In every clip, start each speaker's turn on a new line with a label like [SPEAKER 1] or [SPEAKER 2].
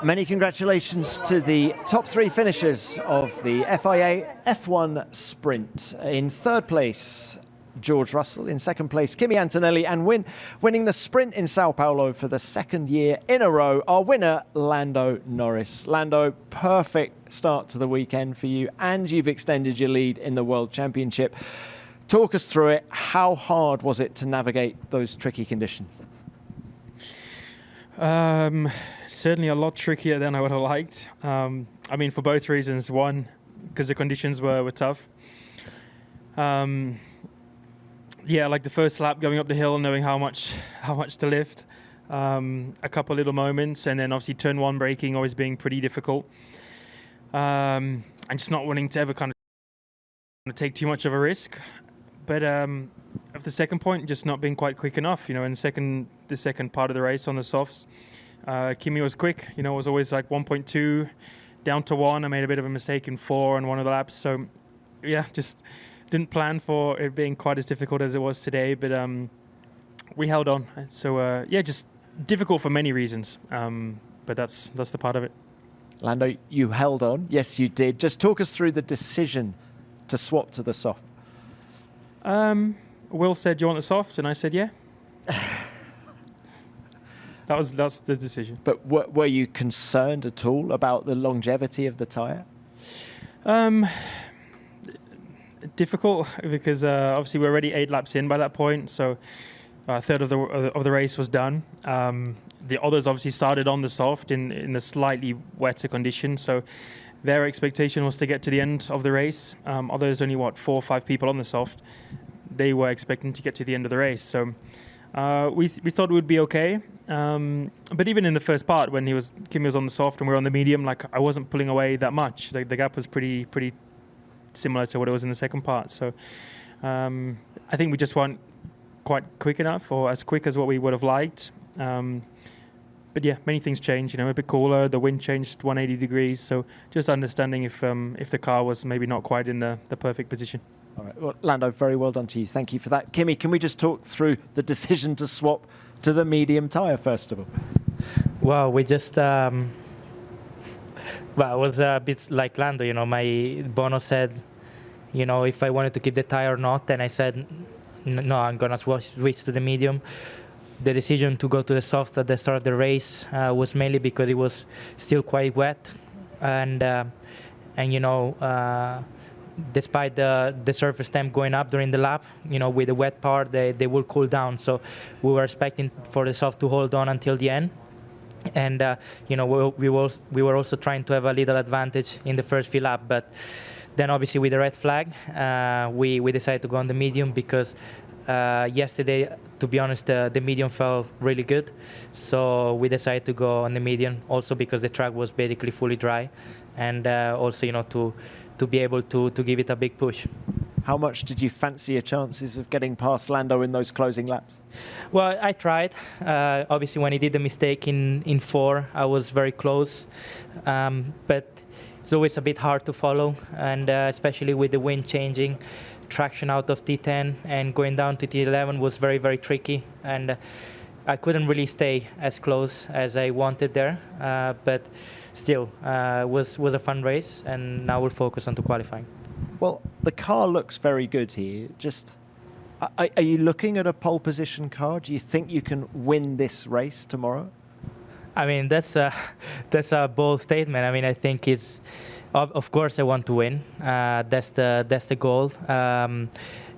[SPEAKER 1] Many congratulations to the top three finishers of the FIA F1 Sprint. In third place, George Russell. In second place, Kimi Antonelli. And winning the sprint in Sao Paulo for the second year in a row, our winner, Lando Norris. Lando, perfect start to the weekend for you, and you've extended your lead in the World Championship. Talk us through it. How hard was it to navigate those tricky conditions?
[SPEAKER 2] Certainly a lot trickier than I would have liked. I mean, for both reasons. One, because the conditions were tough. Yeah, like the first lap going up the hill, knowing how much to lift. A couple little moments, and then obviously turn one braking always being pretty difficult. And just not wanting to ever kind of take too much of a risk. But of the second point, just not being quite quick enough. You know, in the second part of the race on the softs, Kimi was quick. You know, it was always like 1.2 down to 1. I made a bit of a mistake in 4 on one of the laps. So, yeah, just didn't plan for it being quite as difficult as it was today. But we held on. So, yeah, just difficult for many reasons. But that's the part of it.
[SPEAKER 1] Lando, you held on. Yes, you did. Just talk us through the decision to swap to the soft.
[SPEAKER 2] Will said, "Do you want the soft?" And I said, "Yeah." That's the decision.
[SPEAKER 1] But were you concerned at all about the longevity of the tyre?
[SPEAKER 2] Difficult because obviously we're already 8 laps in by that point, so a third of the race was done. The others obviously started on the soft in a slightly wetter condition, so their expectation was to get to the end of the race. Although there's only 4 or 5 people on the soft, they were expecting to get to the end of the race. So we thought it would be okay. But even in the first part, when Kimi was on the soft and we were on the medium, like I wasn't pulling away that much. The gap was pretty similar to what it was in the second part. So I think we just weren't quite quick enough, or as quick as what we would have liked. But yeah, many things changed. You know, a bit cooler. The wind changed 180 degrees. So just understanding if the car was maybe not quite in the perfect position.
[SPEAKER 1] All right. Well, Lando, very well done to you. Thank you for that. Kimi, can we just talk through the decision to swap to the medium tyre first of all?
[SPEAKER 3] Well, we just it was a bit like Lando. You know, my Bono said, you know, if I wanted to keep the tyre or not, and I said, no, I'm gonna switch to the medium. The decision to go to the soft at the start of the race was mainly because it was still quite wet, and you know, despite the surface temp going up during the lap, you know, with the wet part, they will cool down. So we were expecting for the soft to hold on until the end, and you know, we were also trying to have a little advantage in the first few laps, but then obviously with the red flag, we decided to go on the medium because yesterday, to be honest, the medium felt really good. So we decided to go on the medium also because the track was basically fully dry, and also, you know, to be able to give it a big push.
[SPEAKER 1] How much did you fancy your chances of getting past Lando in those closing laps?
[SPEAKER 3] Well, I tried. Obviously, when he did the mistake in 4, I was very close. But it's always a bit hard to follow, and especially with the wind changing. Traction out of T10 and going down to T11 was very, very tricky, and I couldn't really stay as close as I wanted there, but still was a fun race, and now we'll focus on to qualifying.
[SPEAKER 1] Well, the car looks very good here. Just are you looking at a pole position car? Do you think you can win this race tomorrow?
[SPEAKER 3] I mean, that's a bold statement. I mean, I think it's, of course, I want to win. That's the goal.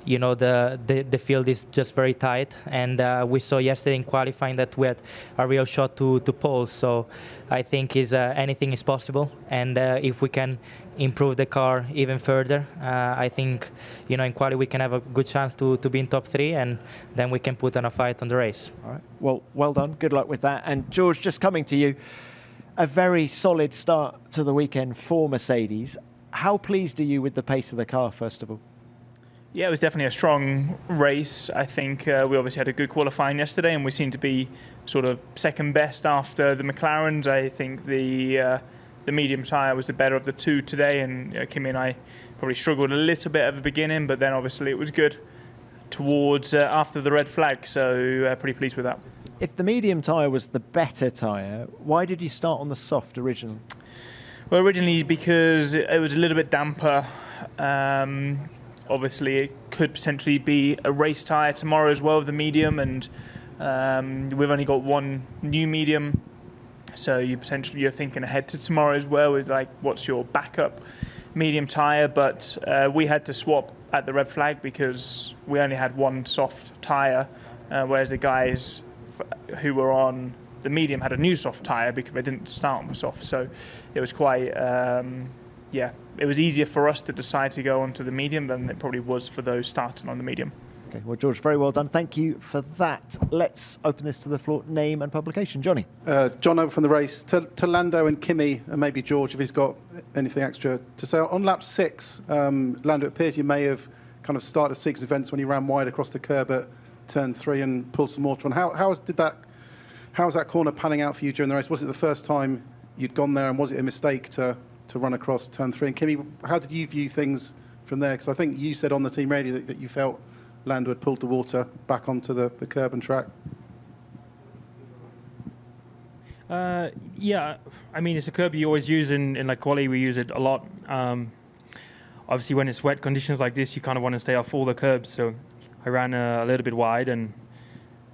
[SPEAKER 3] You know, the field is just very tight, and we saw yesterday in qualifying that we had a real shot to pole. So I think anything is possible, and if we can improve the car even further, I think, you know, in quali we can have a good chance to be in top 3, and then we can put on a fight on the race.
[SPEAKER 1] All right. Well done. Good luck with that. And George, just coming to you, a very solid start to the weekend for Mercedes. How pleased are you with the pace of the car, first of all?
[SPEAKER 4] Yeah, it was definitely a strong race. I think we obviously had a good qualifying yesterday, and we seemed to be sort of second best after the McLarens. I think the medium tyre was the better of the 2 today, and Kimi and I probably struggled a little bit at the beginning, but then obviously it was good towards after the red flag, so pretty pleased with that.
[SPEAKER 1] If the medium tyre was the better tyre, why did you start on the soft originally?
[SPEAKER 4] Well, originally because it was a little bit damper. Obviously, it could potentially be a race tyre tomorrow as well with the medium, and we've only got one new medium, so you're thinking ahead to tomorrow as well with like what's your backup medium tyre. But we had to swap at the red flag because we only had one soft tyre, whereas the guys who were on the medium had a new soft tyre because they didn't start on the soft. So it was quite, it was easier for us to decide to go onto the medium than it probably was for those starting on the medium.
[SPEAKER 1] Okay, well, George, very well done. Thank you for that. Let's open this to the floor. Name and publication. Johnny.
[SPEAKER 5] John over from the race. To Lando and Kimi, and maybe George, if he's got anything extra to say. On lap 6, Lando, it appears you may have kind of started a sequence of events when you ran wide across the curb at turn 3 and pulled some water on. How was that corner panning out for you during the race? Was it the first time you'd gone there, and was it a mistake to run across turn 3? And Kimi, how did you view things from there? Because I think you said on the team radio that you felt Lando had pulled the water back onto the curb and track.
[SPEAKER 2] Yeah, I mean, it's a curb you always use in like quali. We use it a lot. Obviously, when it's wet conditions like this, you kind of want to stay off all the curbs. So I ran a little bit wide, and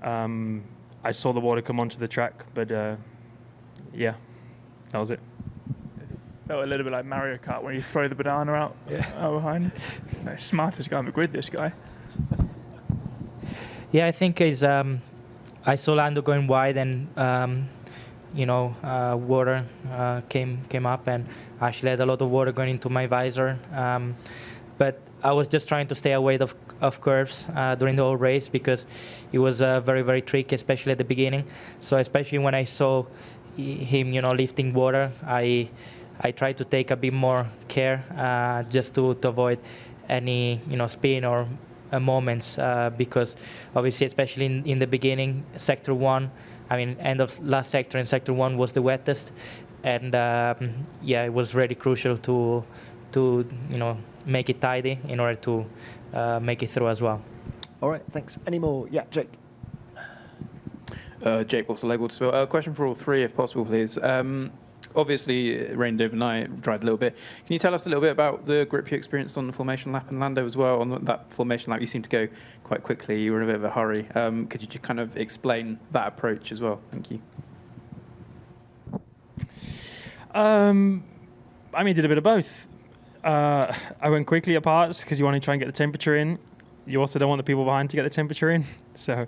[SPEAKER 2] I saw the water come onto the track. But yeah, that was it.
[SPEAKER 4] Felt a little bit like Mario Kart when you throw the banana out behind. Smartest guy on the grid, this guy.
[SPEAKER 3] Yeah, I think I saw Lando going wide, and water came up, and I actually had a lot of water going into my visor. But I was just trying to stay away of curves during the whole race because it was very, very tricky, especially at the beginning. So especially when I saw him, lifting water, I tried to take a bit more care just to avoid any, spin or moments because obviously, especially in the beginning, sector 1, end of last sector and sector 1 was the wettest, and it was really crucial to make it tidy in order to make it through as well.
[SPEAKER 1] All right, thanks. Any more? Yeah, Jake.
[SPEAKER 6] Jake Boxer, Label to Spill. Question for all three, if possible, please. Obviously, it rained overnight, dried a little bit. Can you tell us a little bit about the grip you experienced on the formation lap, and Lando as well? On that formation lap, you seemed to go quite quickly. You were in a bit of a hurry. Could you just kind of explain that approach as well? Thank you.
[SPEAKER 2] Did a bit of both. I went quickly at parts because you want to try and get the temperature in. You also don't want the people behind to get the temperature in. So,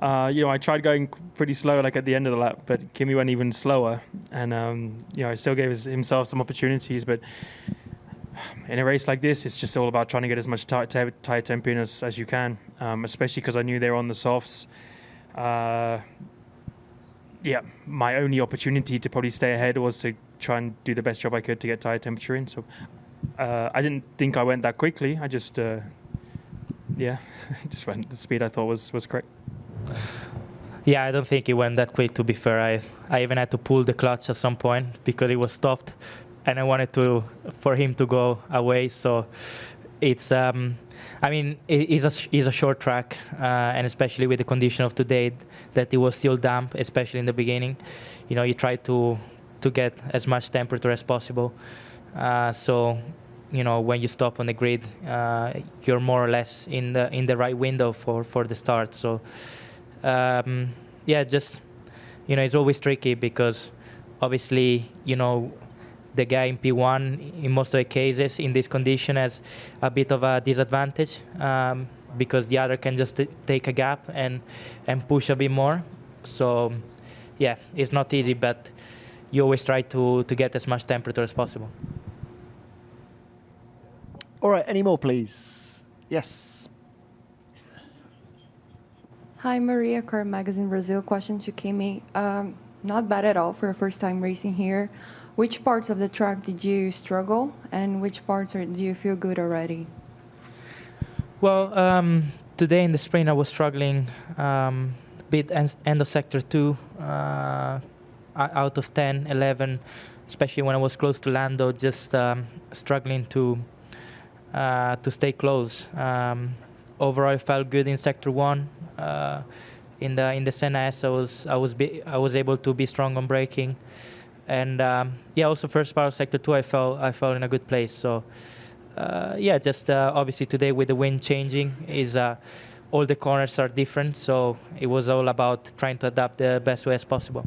[SPEAKER 2] I tried going pretty slow, like at the end of the lap, but Kimi went even slower, and he still gave himself some opportunities. But in a race like this, it's just all about trying to get as much tire temp in as you can, especially because I knew they were on the softs. My only opportunity to probably stay ahead was to try and do the best job I could to get tire temperature in. So I didn't think I went that quickly. I just just went the speed I thought was correct.
[SPEAKER 3] Yeah, I don't think it went that quick, to be fair. I even had to pull the clutch at some point because it was stopped, and I wanted for him to go away. So it's it's a short track, and especially with the condition of today, that it was still damp, especially in the beginning. You try to get as much temperature as possible. When you stop on the grid, you're more or less in the right window for the start. So it's always tricky because obviously the guy in P1 in most of the cases in this condition has a bit of a disadvantage because the other can just take a gap and push a bit more. So it's not easy, but you always try to get as much temperature as possible.
[SPEAKER 1] All right, any more, please? Yes.
[SPEAKER 7] Hi, Maria, Car Magazine Brazil. Question to Kimi. Not bad at all for a first time racing here. Which parts of the track did you struggle, and which parts do you feel good already?
[SPEAKER 3] Well, today in the sprint I was struggling a bit end of sector 2, out of 10, 11, especially when I was close to Lando, just struggling to stay close. Overall, I felt good in sector 1. In the Senna S, I was able to be strong on braking, and also first part of sector 2, I felt in a good place. So just obviously today with the wind changing, all the corners are different, so it was all about trying to adapt the best way as possible.